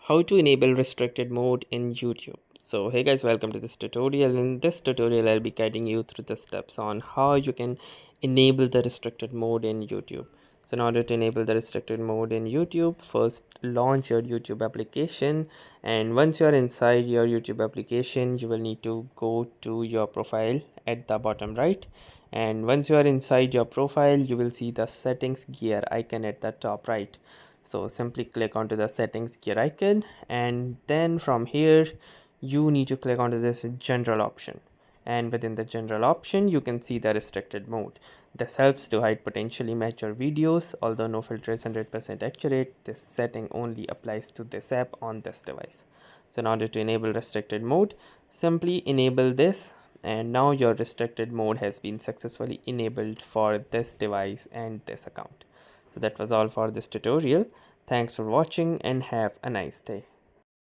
How to enable restricted mode in YouTube. So hey guys, welcome to this tutorial. In this tutorial I'll be guiding you through the steps on how you can enable the restricted mode in YouTube. So in order to enable the restricted mode in YouTube, first launch your YouTube application, and once you're inside your YouTube application you will need to go to your profile at the bottom right, and once you are inside your profile you will see the settings gear icon at the top right. So simply click onto the settings gear icon, and then from here you need to click onto this general option, and within the general option you can see the restricted mode. This helps to hide potentially mature videos. Although no filter is 100% accurate, this setting only applies to this app on this device. So in order to enable restricted mode, simply enable this, and now your restricted mode has been successfully enabled for this device and this account. So that was all for this tutorial. Thanks for watching and have a nice day.